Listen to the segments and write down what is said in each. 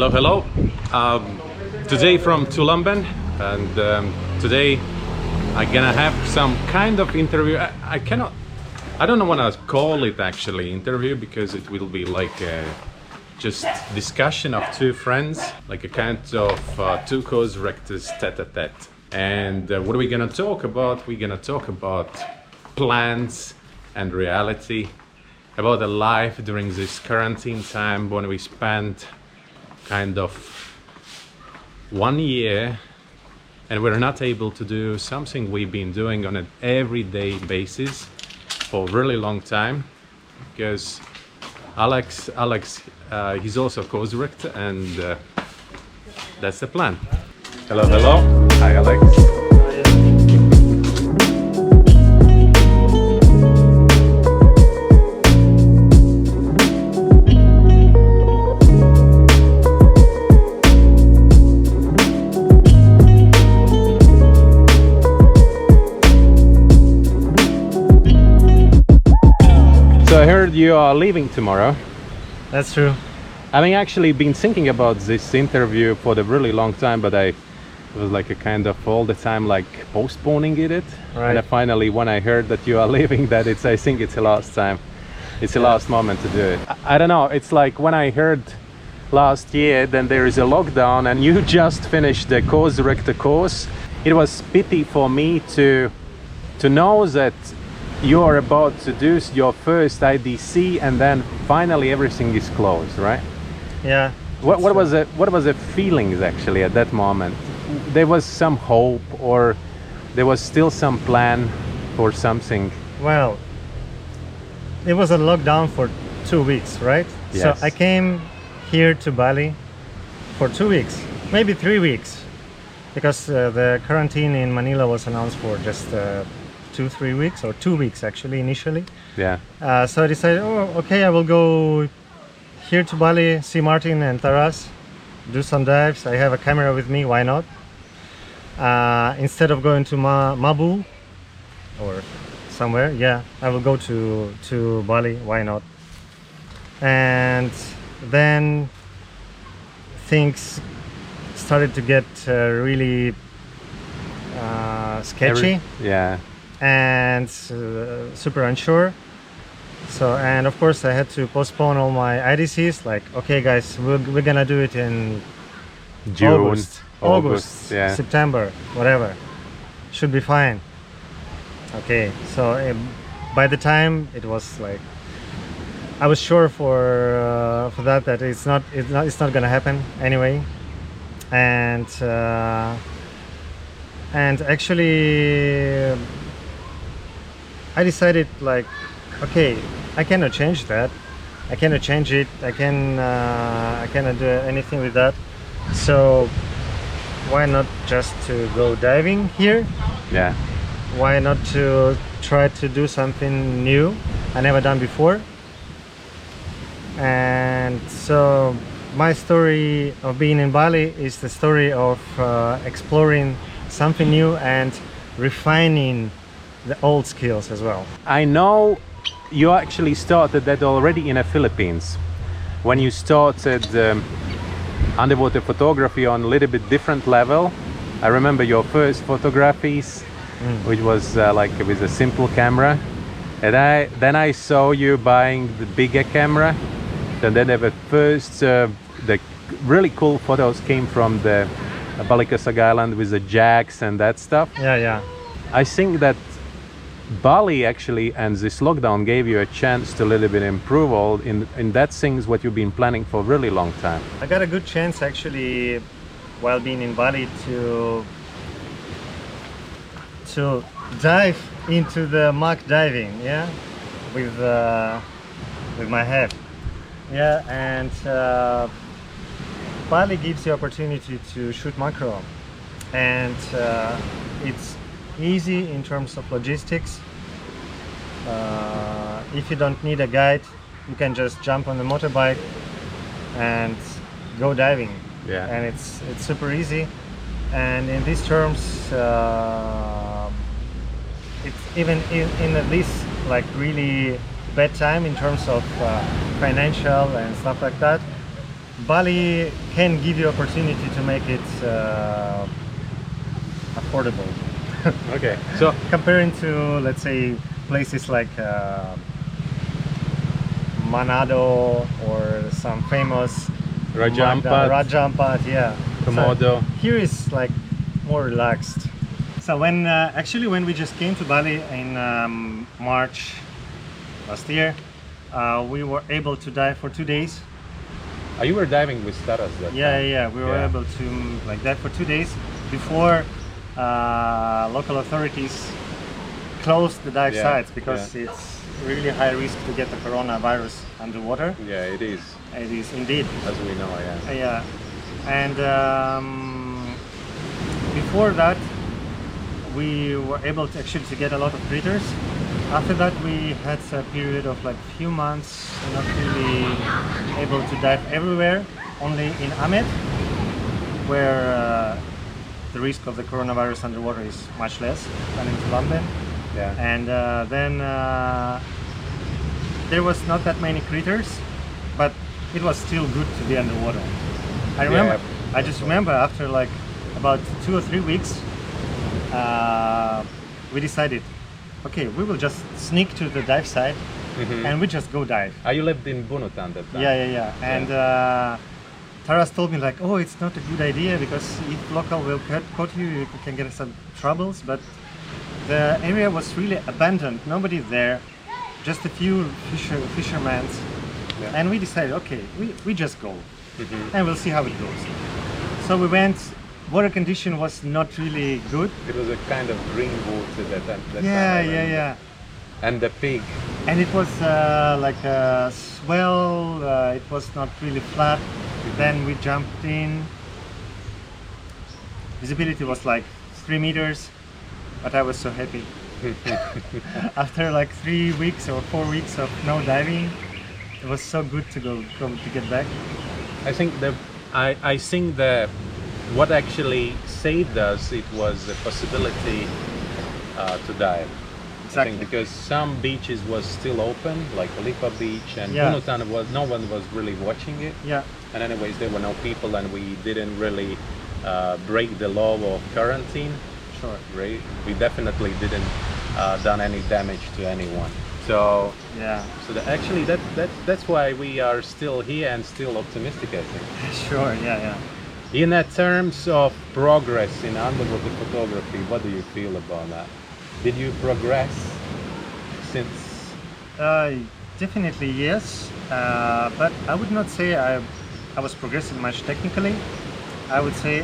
Hello, hello. Today from Tulumban, and today I'm gonna have some kind of interview. I don't know what I call it actually interview, because it will be like just discussion of two friends, like a kind of two co-directors tete-a-tete. And what are we gonna talk about? We're gonna talk about plans and reality, about the life during this quarantine time when we spent kind of 1 year and we're not able to do something we've been doing on an everyday basis for a really long time, because Alex he's also co-director, and that's the plan. Hello, hello. Hi, Alex. So I heard you are leaving tomorrow. That's true. I mean, actually been thinking about this interview for a really long time, but I was like a kind of all the time like postponing it. Right. And finally, when I heard that you are leaving, that I think it's the last time. It's the last moment to do it. I don't know. It's like when I heard last year, then there is a lockdown and you just finished the co-director course. It was pity for me to know that you are about to do your first IDC, and then finally everything is closed, right? Yeah. What was the feelings actually at that moment? There was some hope, or there was still some plan for something? Well, it was a lockdown for 2 weeks, right? Yes. So I came here to Bali for 2 weeks, maybe 3 weeks, because the quarantine in Manila was announced for just 2-3 weeks, or 2 weeks actually initially. Yeah. So I decided, oh, okay, I will go here to Bali, see Martin and Taras, do some dives. I have a camera with me, why not? Instead of going to Mabu or somewhere, yeah, I will go to Bali, why not? And then things started to get really sketchy. Yeah. And super unsure. So, and of course I had to postpone all my IDCs, like, okay guys, we're gonna do it in June, August, yeah. September, whatever, should be fine. Okay, so by the time it was like, I was sure for that it's not gonna happen anyway. And actually I decided, like, okay, I cannot change that. I cannot change it. I cannot do anything with that. So why not just to go diving here? Yeah. Why not to try to do something new I never done before? And so my story of being in Bali is the story of exploring something new and refining the old skills as well. I know you actually started that already in the Philippines, when you started underwater photography on a little bit different level. I remember your first photographies, which was like with a simple camera, and then I saw you buying the bigger camera, and then the first the really cool photos came from the Balikasag Island with the jacks and that stuff. Yeah. I think that Bali actually and this lockdown gave you a chance to a little bit improve all in that things what you've been planning for a really long time. I got a good chance actually while being in Bali to dive into the mock diving, yeah, with my head, yeah, and Bali gives you opportunity to shoot macro, and it's easy in terms of logistics. If you don't need a guide, you can just jump on the motorbike and go diving. Yeah. And it's super easy. And in these terms, it's even in this like really bad time in terms of financial and stuff like that, Bali can give you opportunity to make it affordable. Okay. So Comparing to, let's say, places like Manado or some famous Raja Ampat, yeah. Komodo. So here is like more relaxed. So when actually when we just came to Bali in March last year, we were able to dive for 2 days. You were diving with Taras that time. We were able to like dive for 2 days before local authorities closed the dive sites because it's really high risk to get the coronavirus underwater. Yeah, it is. It is indeed. As we know, yeah. Yeah, and before that, we were able to actually to get a lot of critters. After that, we had a period of like few months not really able to dive everywhere, only in Amed, where the risk of the coronavirus underwater is much less than in Tulumben. Yeah. And then there was not that many critters, but it was still good to be underwater. I remember, I just remember after like about 2 or 3 weeks, we decided, okay, we will just sneak to the dive site and we just go dive. You lived in Bunutan that time? Yeah. And Taras told me like, oh, it's not a good idea because if local will caught you, you can get some troubles. But the area was really abandoned, nobody there, just a few fishermen. Yeah. And we decided, okay, we just go and we'll see how it goes. So we went. Water condition was not really good. It was a kind of green water that time. Yeah. And the pig. And it was like a swell. It was not really flat. Then we jumped in. Visibility was like 3 meters, but I was so happy. After like 3 weeks or 4 weeks of no diving, it was so good to go to get back. I think what actually saved us, it was the possibility to dive. Exactly. I think because some beaches was still open, like Lipa Beach and Bunutan, no one was really watching it. Yeah. And anyways, there were no people, and we didn't really break the law of quarantine. Sure. Right? We definitely didn't done any damage to anyone. So yeah. So that's why we are still here and still optimistic, I think. Sure. Yeah. In terms of progress in underwater photography, what do you feel about that? Did you progress since? Definitely yes, but I would not say I was progressing much technically. I would say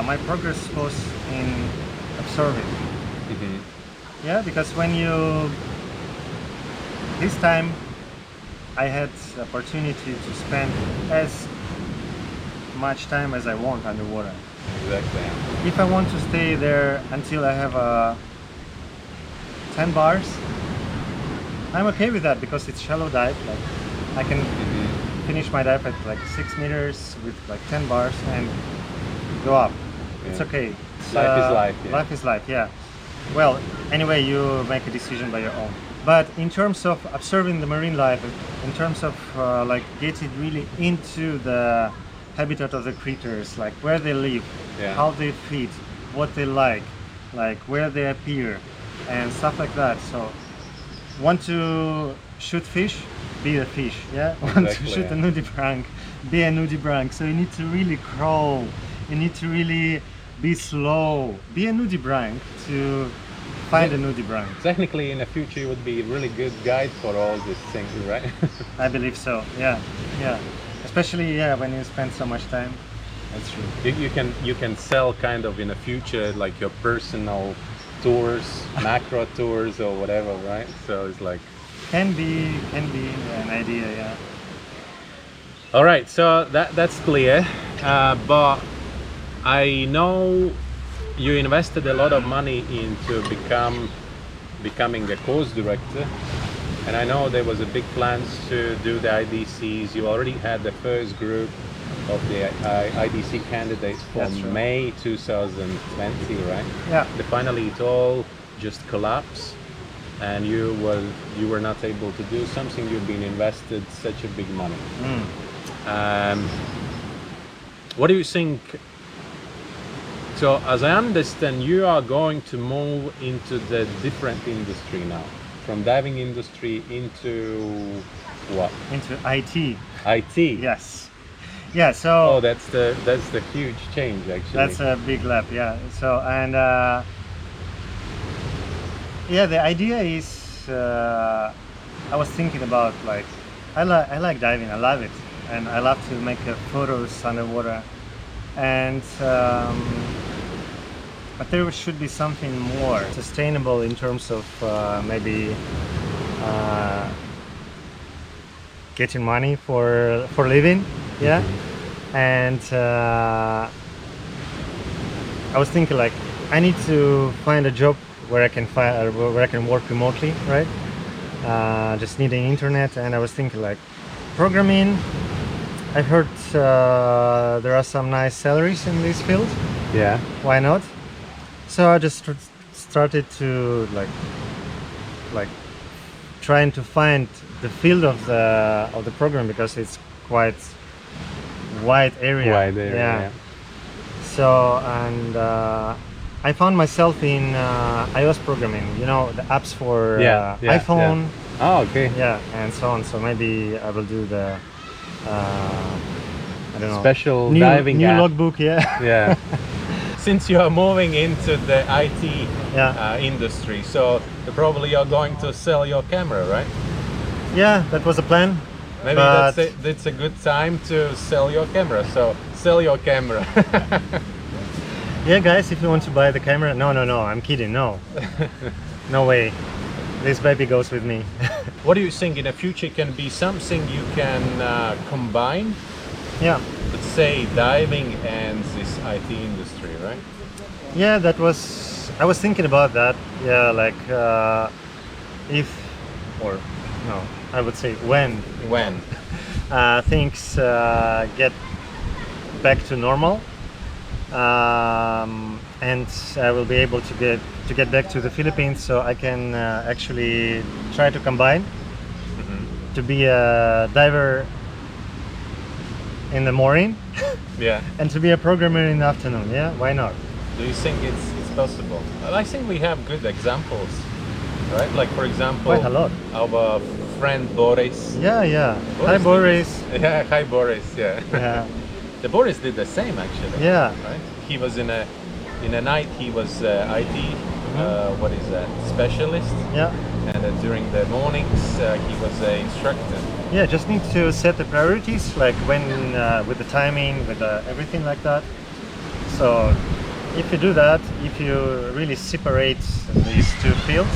my progress was in observing. Yeah, because this time I had the opportunity to spend as much time as I want underwater. Exactly. If I want to stay there until I have 10 bars, I'm okay with that because it's shallow dive. Like I can finish my dive at like 6 meters with like 10 bars and go up. Yeah. It's okay. Life is life. Yeah. Life is life. Yeah. Well, anyway, you make a decision by your own. But in terms of observing the marine life, in terms of like getting really into the habitat of the critters, like where they live, how they feed, what they like where they appear, and stuff like that. So, want to shoot fish? Be a fish, yeah? Exactly, want to shoot a nudibranch? Be a nudibranch. So you need to really crawl, you need to really be slow, be a nudibranch to find a nudibranch. Technically, in the future, you would be a really good guide for all these things, right? I believe so, yeah. Especially, when you spend so much time. That's true. You can sell kind of in the future like your personal tours, macro tours or whatever, right? So it's like can be an idea, yeah. All right, so that's clear, but I know you invested a lot of money into becoming a course director, and I know there was a big plans to do the IDCs. You already had the first group of the IDC candidates for May 2020, right? Yeah. Finally, it all just collapsed, and you were not able to do something. You've been invested such a big money. What do you think? So, as I understand, you are going to move into the different industry now, from diving industry into what? Into IT. IT. Yes. Yeah. So. Oh, that's the huge change, actually. That's a big leap. Yeah. So and yeah, the idea is I was thinking about like I like diving. I love it, and I love to make photos underwater, and. But there should be something more sustainable in terms of maybe getting money for living, yeah. And I was thinking like I need to find a job where I can work remotely, right? Just need an internet, and I was thinking like programming. I heard there are some nice salaries in this field. Yeah. Why not? So I just started to like trying to find the field of the program, because it's quite wide area. Wide area. Yeah. So and I found myself in iOS programming. You know, the apps for iPhone. Yeah. Oh, okay. Yeah, and so on. So maybe I will do the I don't know, special new diving app. logbook. Yeah. Yeah. Since you are moving into the IT industry, so probably you're going to sell your camera, right? Yeah, that was the plan. Maybe but that's a good time to sell your camera. So sell your camera. Yeah, guys, if you want to buy the camera, no, I'm kidding. No, no way. This baby goes with me. What do you think in the future can be something you can combine? Yeah. Let's say diving and this IT industry, right? Yeah, I was thinking about that. Yeah, like I would say when things get back to normal, and I will be able to get back to the Philippines, so I can actually try to combine to be a diver in the morning, yeah, and to be a programmer in the afternoon. Yeah, why not? Do you think it's possible? I think we have good examples, right? Like for example, Quite a lot. Our friend Boris. Yeah. Hi, Boris. Yeah, hi Boris. Yeah. Yeah. The Boris did the same actually. Yeah. Right. He was in a night. He was IT. What is that? Specialist. Yeah. And during the mornings, he was an instructor. Yeah, just need to set the priorities, like when with the timing, with everything like that. So if you do that, if you really separate these two fields,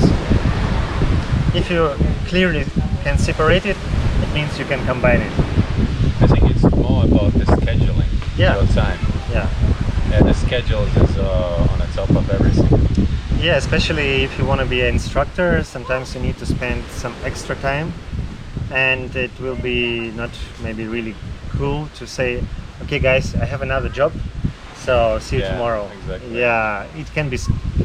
if you clearly can separate it, it means you can combine it. I think it's more about the scheduling. Yeah. Your time. Yeah. And the schedules is on the top of everything. Yeah, especially if you want to be an instructor, sometimes you need to spend some extra time, and it will be not maybe really cool to say, okay guys, I have another job, so see you tomorrow. Exactly. Yeah, it can be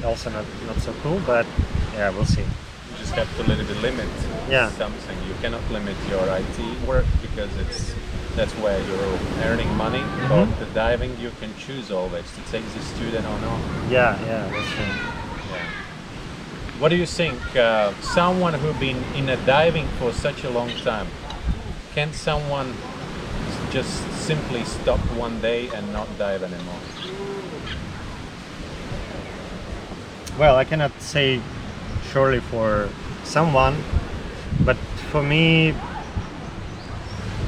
also not so cool, but yeah, we'll see. You just have to little bit limit something. You cannot limit your IT work because that's where you're earning money. But the diving, you can choose always to take the student or not. Yeah, that's true. Yeah. What do you think? Someone who's been in a diving for such a long time, can someone just simply stop one day and not dive anymore? Well, I cannot say surely for someone, but for me,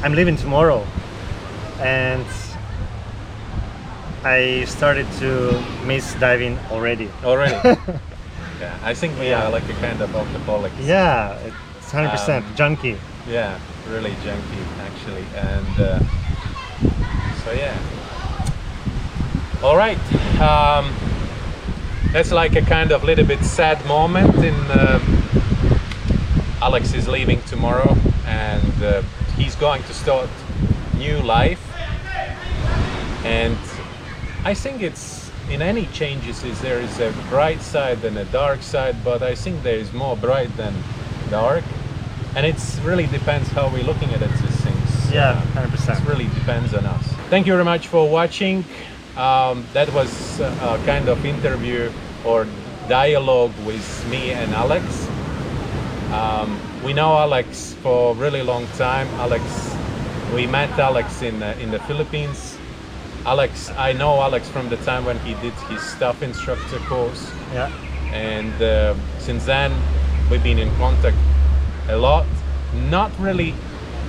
I'm leaving tomorrow, and I started to miss diving already. Yeah, I think we are like a kind of alcoholics. Yeah, it's 100% junkie. Yeah, really junkie actually, and so yeah. All right, that's like a kind of little bit sad moment. Alex is leaving tomorrow, and he's going to start new life. And I think it's in any changes there is a bright side and a dark side, but I think there is more bright than dark, and it's really depends how we're looking at these things. Yeah, 100%. It really depends on us. Thank you very much for watching. That was a kind of interview or dialogue with me and Alex. We know Alex for a really long time. We met Alex in the Philippines. I know Alex from the time when he did his staff instructor course. Yeah. And since then, we've been in contact a lot. Not really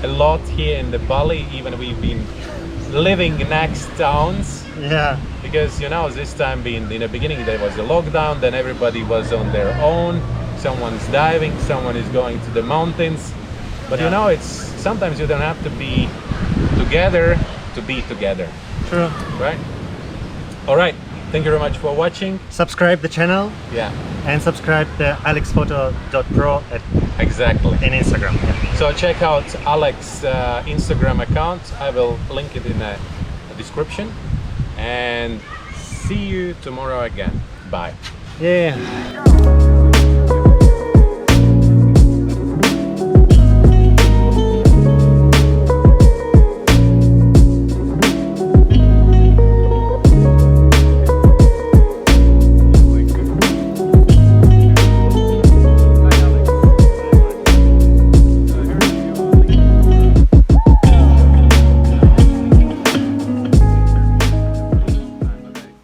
a lot here in the Bali, even we've been living next towns. Yeah. Because this time being in the beginning there was a lockdown, then everybody was on their own. Someone's diving, someone is going to the mountains. But it's sometimes you don't have to be together to be together. True. Right? All right. Thank you very much for watching. Subscribe the channel. Yeah. And subscribe the alexphoto.pro Exactly. in Instagram. Yeah. So check out Alex's Instagram account. I will link it in the description. And see you tomorrow again. Bye. Yeah.